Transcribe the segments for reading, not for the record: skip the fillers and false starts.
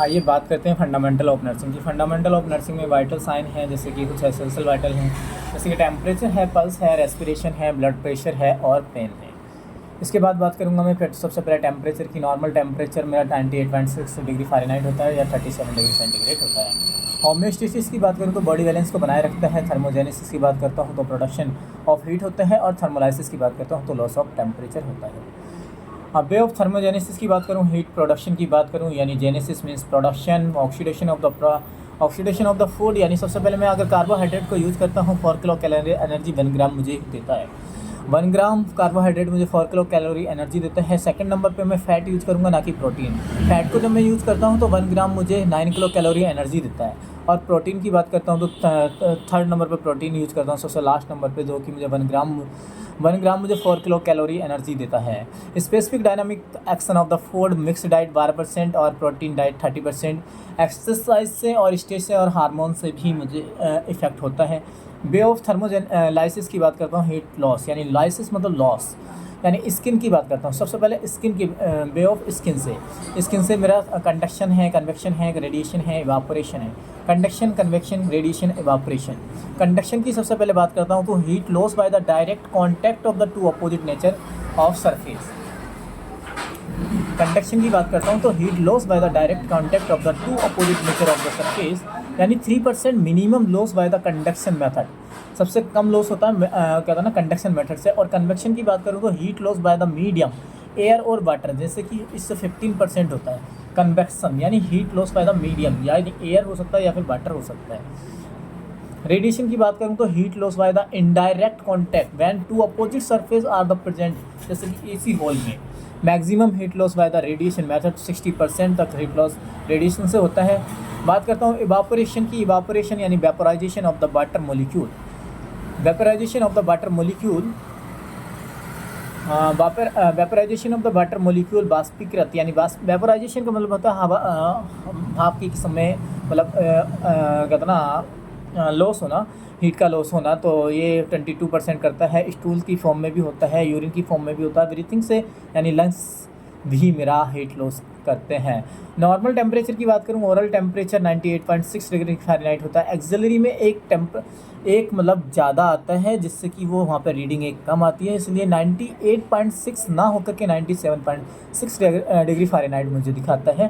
आइए बात करते हैं फंडामेंटल ऑफ नर्सिंग की। फंडामेंटल ऑफ नर्सिंग में वाइटल साइन है, जैसे कि कुछ एसेंशियल वाइटल हैं, जैसे कि टेम्परेचर है, पल्स है, रेस्पिरेशन है, ब्लड प्रेशर है और पेन है। इसके बाद बात करूंगा मैं फिर सबसे पहले टेम्परेचर की। नॉर्मल टेम्परेचर मेरा 98.6 डिग्री फ़ारेनहाइट होता है या 37 डिग्री सेंटीग्रेड होता है। होम्योस्टेसिस की बात करूँ तो बॉडी बैलेंस को बनाए रखता है। थर्मोजेनेसिस की बात करता हूँ तो प्रोडक्शन ऑफ हीट होता है, और थर्मोलाइसिस की बात करता हूँ तो लॉस ऑफ टेम्परेचर होता है। अब वे ऑफ थर्मोजेनेसिस की बात करूँ, हीट प्रोडक्शन की बात करूँ, यानी genesis means production, oxidation of the food, यानी सबसे पहले मैं अगर कार्बोहाइड्रेट को यूज़ करता हूँ 4 किलो कैलोरी एनर्जी 1 ग्राम मुझे देता है। 1 ग्राम कार्बोहाइड्रेट मुझे 4 किलो कैलोरी एनर्जी देता है। सेकंड नंबर पे मैं फ़ैट यूज़ करूँगा, ना कि प्रोटीन। फैट को जब मैं यूज़ करता हूँ तो 1 ग्राम मुझे 9 किलो कैलोरी एनर्जी देता है। और प्रोटीन की बात करता हूँ तो थर्ड नंबर पे प्रोटीन यूज़ करता हूँ, सबसे लास्ट नंबर पे, जो कि मुझे 1 ग्राम मुझे 4 किलो कैलोरी एनर्जी देता है। Specific dynamic action of the food, mix diet 12% और प्रोटीन डाइट 30%। एक्सरसाइज से और स्टेज से और हार्मोन से भी मुझे इफ़ेक्ट होता है। वे ऑफ लाइसिस की बात करता हूँ, हीट लॉस, यानी लाइसिस मतलब लॉस, यानी स्किन की बात करता हूँ। सबसे पहले स्किन की, वे ऑफ स्किन से मेरा कंडक्शन है, कन्वेक्शन है, रेडिएशन है, इवापोरेशन है। Conduction, convection, radiation, evaporation. Conduction की सबसे पहले बात करता हूँ तो heat loss by the direct contact of the two opposite nature of surface. Conduction की बात करता हूँ तो heat loss by the direct contact of the two opposite nature of the surface, यानी 3% minimum loss by the conduction method. सबसे कम loss होता है क्या था ना, कंडक्शन मेथड से। और कन्वेक्शन की बात करूँ तो heat loss by the medium air और वाटर, जैसे कि इससे 15% होता है कन्वेक्शन, यानी heat loss by the medium, यानी एयर हो सकता है या फिर वाटर हो सकता है। रेडिएशन की बात करूँ तो heat loss by the indirect contact when two opposite surface are the present, जैसे कि एसी हॉल में। Maximum heat loss by the radiation method 60% तक हीट लॉस रेडिएशन से होता है। बात करता हूँ इवापोरेशन की। इवापोरेशन यानी vaporisation of the water molecule. Vaporisation of the water molecule, vaporisation of the water molecule, बाष्पीकृत, यानी वेपोराइजेशन का मतलब होता है भाप के समय, मतलब कहते ना लॉस होना, हीट का लॉस होना। तो ये 22% करता है। स्टूल की फॉर्म में भी होता है, यूरिन की फॉर्म में भी होता है, ब्रीथिंग से, यानी लंग्स भी मेरा हीट लॉस करते हैं। नॉर्मल टेम्परेचर की बात करूँ, ओरल टेम्परेचर 98.6 डिग्री फ़ारेनहाइट होता है। एक्सिलरी में एक मतलब ज़्यादा आता है, जिससे कि वो वहाँ पर रीडिंग एक कम आती है, इसलिए 98.6 ना होकर के 97.6 डिग्री फ़ारेनहाइट मुझे दिखाता है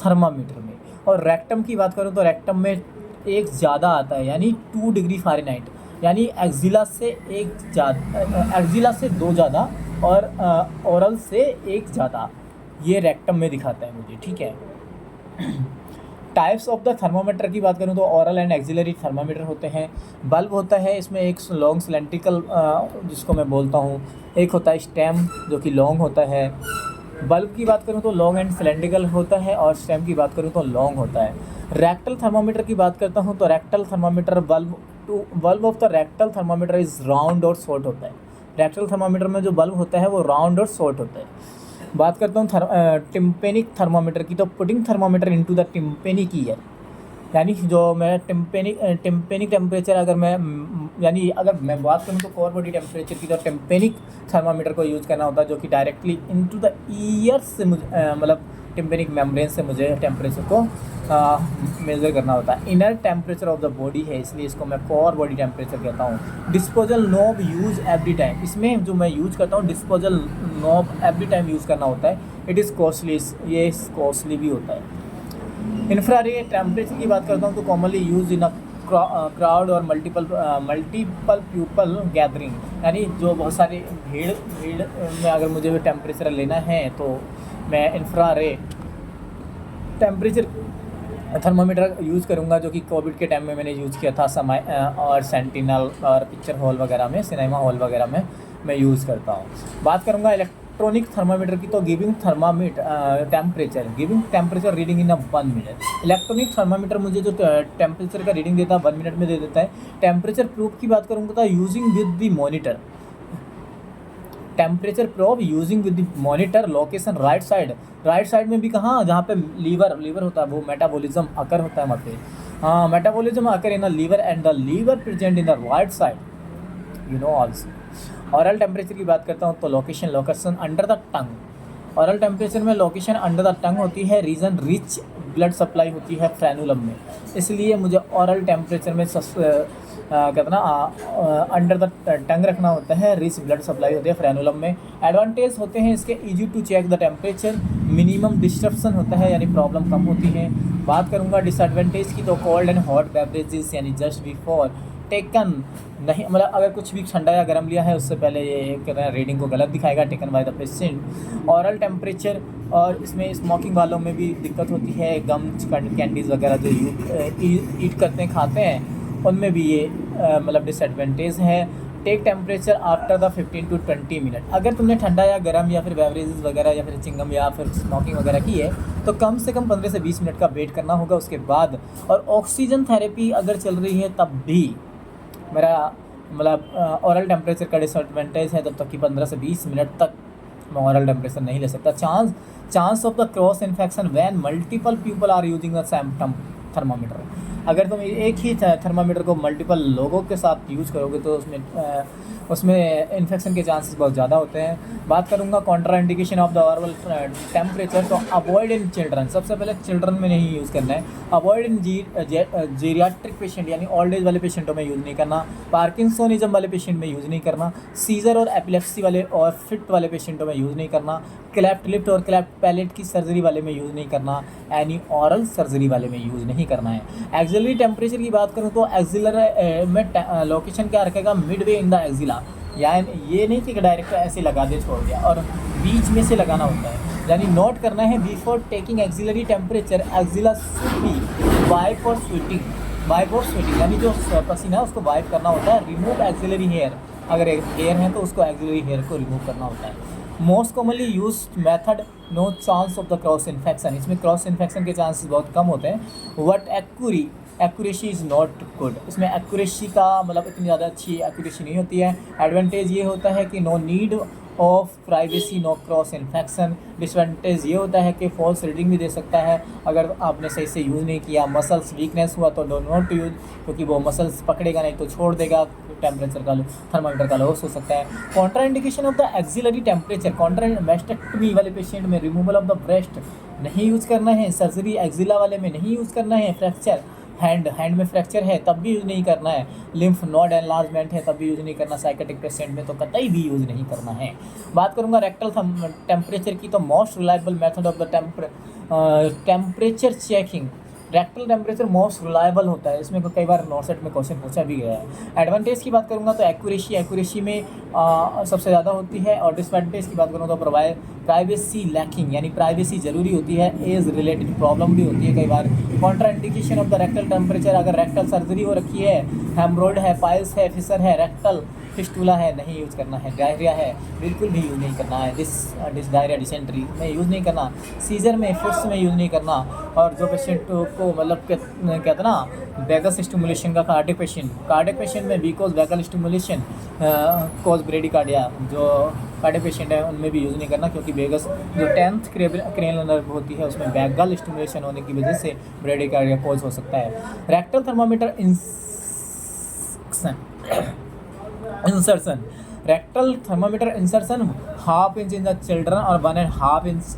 थर्मामीटर में। और रेक्टम की बात करूँ तो रेक्टम में एक ज़्यादा आता है, यानी 2 डिग्री फ़ारेनहाइट, यानी एक्जिला से 2 ज़्यादा और ओरल से 1 ज़्यादा, ये रेक्टम में दिखाता है मुझे, ठीक है। टाइप्स ऑफ द थर्मामीटर की बात करूँ तो ओरल एंड एक्सिलरी थर्मामीटर होते हैं। बल्ब होता है, इसमें एक लॉन्ग सिलेंड्रिकल, जिसको मैं बोलता हूँ, एक होता है स्टेम जो कि लॉन्ग होता है। बल्ब की बात करूँ तो लॉन्ग एंड सिलेंड्रिकल होता है, और स्टेम की बात करूँ तो लॉन्ग होता है। रेक्टल थर्मामीटर की बात करता हूँ तो rectal thermometer bulb of the rectal thermometer is round और शॉर्ट होता है। रेक्टल थर्मामीटर में जो बल्ब होता है वो राउंड और शॉर्ट होता है। बात करता हूँ टिम्पेनिक थर्मामीटर की, तो putting thermometer into the tympanic year, यानी जो मैं टिम्पेनिक टेम्परेचर यानी अगर मैं बात करूँ तो कोर बॉडी टेम्परेचर की, तो टिम्पेनिक थर्मामीटर को यूज़ करना होता है, जो कि डायरेक्टली इनटू द ईयर से मतलब टिम्पेनिक मेम्ब्रेन से मुझे टेम्परेचर को मेज़र करना होता है। Inner temperature of the body है, इसलिए इसको मैं कोर बॉडी टेम्परेचर कहता हूँ। Disposal knob use every time, इसमें जो मैं यूज़ करता हूँ disposal knob every time use करना होता है। इट इज़ कॉस्टली, ये कॉस्टली भी होता है। इंफ्रारेड टेम्परेचर की बात करता हूँ तो commonly use in a crowd और मल्टीपल पीपल गैदरिंग, यानी जो बहुत सारी भीड़ में अगर मुझे टेम्परेचर लेना है तो मैं इंफ्रारेड टेम्परेचर थर्मामीटर यूज़ करूँगा, जो कि कोविड के टाइम में मैंने यूज़ किया था और सेंटिनल और पिक्चर हॉल वगैरह में, सिनेमा हॉल वगैरह में मैं यूज़ करता हूँ। बात करूँगा इलेक्ट्रॉनिक थर्मामीटर की, तो giving temperature reading in 1 minute. Electronic thermometer मुझे जो टेम्परेचर का रीडिंग देता है 1 मिनट में दे देता है। टेम्परेचर प्रूफ की बात करूँगा तो using with the monitor, temperature probe using with the monitor, location right side में भी कहाँ, जहाँ पे लीवर होता है, वो मेटाबॉलिज्म अकर होता है वहाँ पे। हाँ, metabolism occur in the liver and the liver present in the right side, you know also. Oral temperature की बात करता हूँ तो location under the tongue. Oral temperature में लोकेशन अंडर द टंग होती है। रीजन रिच ब्लड सप्लाई होती है फ्रेनुलम में, इसलिए मुझे ओरल टेम्परेचर में कहते ना अंडर द टंग रखना होता है, रिच ब्लड सप्लाई होती है फ्रेनुलम में। एडवांटेज होते हैं इसके, easy to check the temperature, minimum disruption होता है यानी प्रॉब्लम कम होती है। बात करूँगा डिसएडवांटेज की तो कोल्ड एंड हॉट बेवरेजेस यानी जस्ट बिफोर टेकन नहीं, मतलब अगर कुछ भी ठंडा या गर्म लिया है उससे पहले ये रीडिंग को गलत दिखाएगा, taken by the patient. Oral temperature, और इसमें स्मोकिंग वालों में भी दिक्कत होती है, गम कैंडीज़ वगैरह जो ईट करते हैं खाते हैं उनमें भी ये मतलब डिसएडवांटेज है। Take temperature after the 15 to 20 minute, अगर तुमने ठंडा या गर्म या फिर बेवरेजेस वगैरह या फिर चिंगम या फिर स्मोकिंग वगैरह की है तो कम से कम 15 से 20 मिनट का वेट करना होगा उसके बाद। और ऑक्सीजन थेरेपी अगर चल रही है तब भी मेरा मतलब ऑरल टेम्परेचर का डिसएडवांटेज है तब तक कि 15 से 20 मिनट तक मैं ऑरल टेम्परेचर नहीं ले सकता। Chance of the cross infection when multiple people are using the same thermometer, अगर तुम एक ही थर्मामीटर को मल्टीपल लोगों के साथ यूज़ करोगे तो उसमें इन्फेक्शन के चांसेस बहुत ज़्यादा होते हैं। बात करूँगा Contra indication of the oral temperature, तो अवॉइड इन चिल्ड्रन, सबसे पहले चिल्ड्रन में नहीं यूज़ करना है। अवॉइड इन जीरियाट्रिक पेशेंट यानी ओल्ड एज वाले पेशेंटों में यूज़ नहीं करना, पार्किंसोनिज्म वाले पेशेंट में यूज़ नहीं करना, सीजर और एपिलेप्सी वाले और फिट वाले पेशेंटों में यूज़ नहीं करना, क्लैफ्ट लिप और क्लैफ्ट पैलेट की सर्जरी वाले में यूज़ नहीं करना, एनी ऑरल सर्जरी वाले में यूज़ नहीं करना है। एक्सिलरी टेम्परेचर की बात करूँ तो एक्सिलर में लोकेशन क्या रखेगा, मिडवे इन द एक्सिला, यानी ये नहीं कि डायरेक्ट ऐसे लगा दे छोड़ दिया, और बीच में से लगाना होता है, यानी नोट करना है before taking axillary temperature axilla should be wipe और स्वेटिंग, यानी जो पसीना है उसको वाइप करना होता है। रिमूव एक्सिलरी हेयर, अगर हेयर है तो उसको एक्सिलरी हेयर को रिमूव करना होता है। Most commonly use method, no chance of the cross infection, इसमें क्रॉस इन्फेक्शन के चांसेस बहुत कम होते हैं। What accuracy is not good, इसमें एक्यूरेसी का मतलब इतनी ज़्यादा अच्छी एक्यूरेसी नहीं होती है। एडवांटेज ये होता है कि no need of privacy, no cross infection. Disadvantage ये होता है कि फॉल्स रीडिंग भी दे सकता है अगर आपने सही से यूज़ नहीं किया। मसल्स वीकनेस हुआ तो डो नॉट यूज, क्योंकि वो मसल्स पकड़ेगा नहीं तो छोड़ देगा, टेम्परेचर का थर्मामीटर का लॉस हो सकता है। Contra indication of the axillary temperature, contra mastectomy वाले पेशेंट में रिमूवल ऑफ द ब्रेस्ट नहीं यूज़ करना है, सर्जरी एक्सिला वाले में नहीं यूज़ करना है, फ्रैक्चर हैंड में फ्रैक्चर है तब भी यूज़ नहीं करना है, लिम्फ नोड एनलार्जमेंट है तब भी यूज़ नहीं करना, साइकेट्रिक पेशेंट में तो कतई भी यूज़ नहीं करना है। बात करूँगा रेक्टल टेम्परेचर की, तो most reliable method of the temperature checking, rectal temperature most reliable होता है, इसमें कई बार नॉर्सेट में क्वेश्चन पूछा भी गया है। एडवांटेज की बात करूँगा तो एक्यूरेसी में सबसे ज़्यादा होती है, और डिसएडवांटेज की बात करूँ तो प्राइवेसी लैकिंग, यानी प्राइवेसी ज़रूरी होती है, एज रिलेटेड प्रॉब्लम भी होती है कई बार। Contra indication of the rectal temperature, अगर रेक्टल सर्जरी हो रखी है, हेमरोइड है, पाइल्स है, फिशर है, रेक्टल फिस्टुला है, नहीं यूज़ करना है। डायरिया है, बिल्कुल भी यूज़ नहीं करना है। डायरिया डिसेंट्री में यूज़ नहीं करना, सीजर में फिट्स में यूज़ नहीं करना। और जो पेशेंट को मतलब कहते हैं ना वैगस स्टिमुलेशन का, कार्डियक पेशेंट में because vagal stimulation cause bradycardia, जो कार्डियक पेशेंट है उनमें भी यूज़ नहीं करना, क्योंकि वेगस जो 10th क्रेनियल नर्व होती है उसमें वैगल स्टिमुलेशन होने की वजह से ब्रेडिकार्डिया कॉज हो सकता है। Rectal thermometer insertion, rectal thermometer insertion ½ inch in the children और 1.5 inch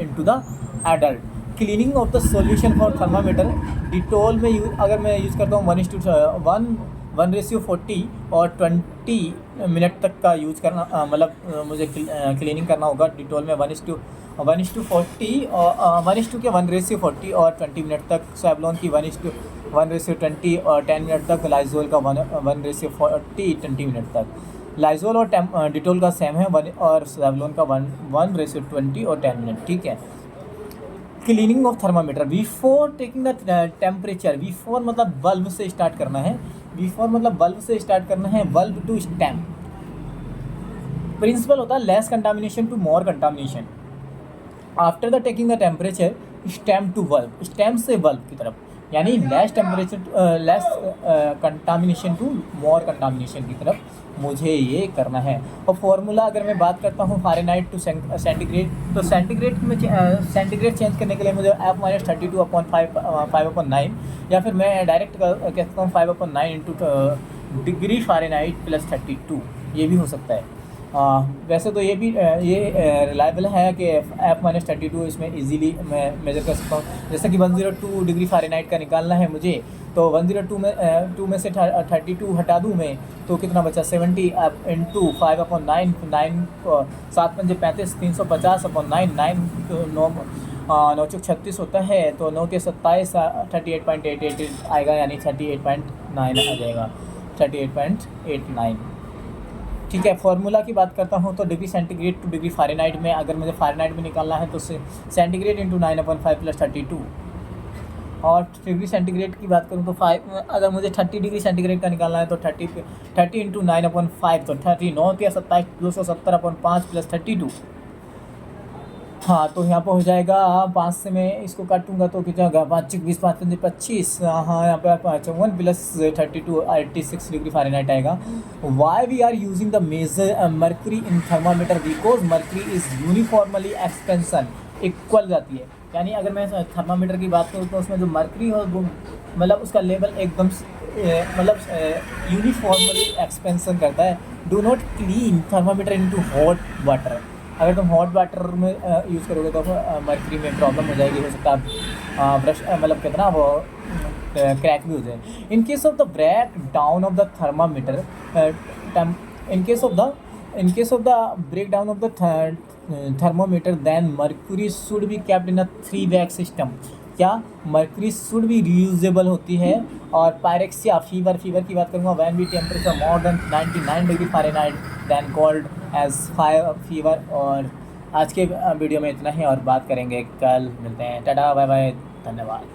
into the adult. Cleaning of the solution for thermometer, Dettol में अगर मैं यूज़ करता हूँ 1:40 और 20 मिनट तक का यूज़ करना, मतलब मुझे क्लीनिंग करना होगा डिटोल में 1:40 और 1:40 और 20 मिनट तक, सैवलॉन की 1:20 और 10 मिनट तक, लाइजोल का 1:40 20 मिनट तक। लाइजोल और डिटोल का सेम है, और सैवलॉन का 1:20 और 10 मिनट, ठीक है। Cleaning of thermometer before taking the temperature, before मतलब बल्ब से स्टार्ट करना है, बल्ब टू स्टेम। प्रिंसिपल होता है less contamination to more contamination. After the taking the temperature stem to bulb, stem से बल्ब की तरफ, यानी less contamination to more contamination की तरफ मुझे ये करना है। और फॉर्मूला अगर मैं बात करता हूँ फ़ारेनहाइट टू सेंटीग्रेड, तो सेंटीग्रेड में सेंटीग्रेड चेंज करने के लिए मुझे F-32/5/9, या फिर मैं डायरेक्ट कहता हूँ 5/9 इंटू डिग्री फ़ारेनहाइट +32, ये भी हो सकता है। वैसे तो ये भी ये रिलायबल है कि F-32 इसमें इजीली मैं मेजर कर सकता हूँ। जैसे कि 102 डिग्री फ़ारेनहाइट का निकालना है मुझे, तो 102 में 2 में से 32 हटा दूँ मैं, तो कितना बचा 70 इंटू 5/9, 7 पंजे 35, 350/9, 9 चौक 36 होता है, तो 9 के 27 38.88 आएगा, यानी 38.9 आ जाएगा, 38.89। ठीक है, फार्मूला की बात करता हूँ तो degree centigrade two degree Fahrenheit में अगर मुझे फ़ारेनहाइट में निकालना है तो सेंटीग्रेड इंटू 9/5 + 32, और डिग्री सेंटीग्रेड की बात करूँ तो 5, अगर मुझे 30 डिग्री सेंटीग्रेड का निकालना है तो 30 इंटू 9/5, तो 30 9 के 27 270/5 + 32। हाँ, तो यहाँ पर हो जाएगा 5 से मैं इसको काटूंगा तो कितना होगा, 5 × 20 5 × 25, हाँ यहाँ पे 54 + 32 86 डिग्री फ़ारेनहाइट आएगा। Why we are using the major mercury in thermometer, because mercury is uniformly expansion, equal जाती है। यानी अगर मैं थर्मामीटर की बात करूँ तो उसमें जो मर्करी हो वो मतलब उसका लेवल एकदम मतलब यूनिफॉर्मली एक्सपेंसन करता है। Do not clean thermometer into hot water, अगर तुम हॉट वाटर में यूज़ करोगे तो मर्करी में प्रॉब्लम हो जाएगी, हो सकता है ब्रश मतलब कितना वो क्रैक भी हो जाए। In case of the breakdown of the thermometer, in case of the breakdown of the thermometer, then mercury should be kept in a 3-bag system। क्या मर्करी शुड भी reusable होती है। और pyrexia fever की बात करूँगा, when be temperature more than 99 degree Fahrenheit then called as fire fever. और आज के वीडियो में इतना ही, और बात करेंगे कल, मिलते हैं, टाटा बाय बाय, धन्यवाद।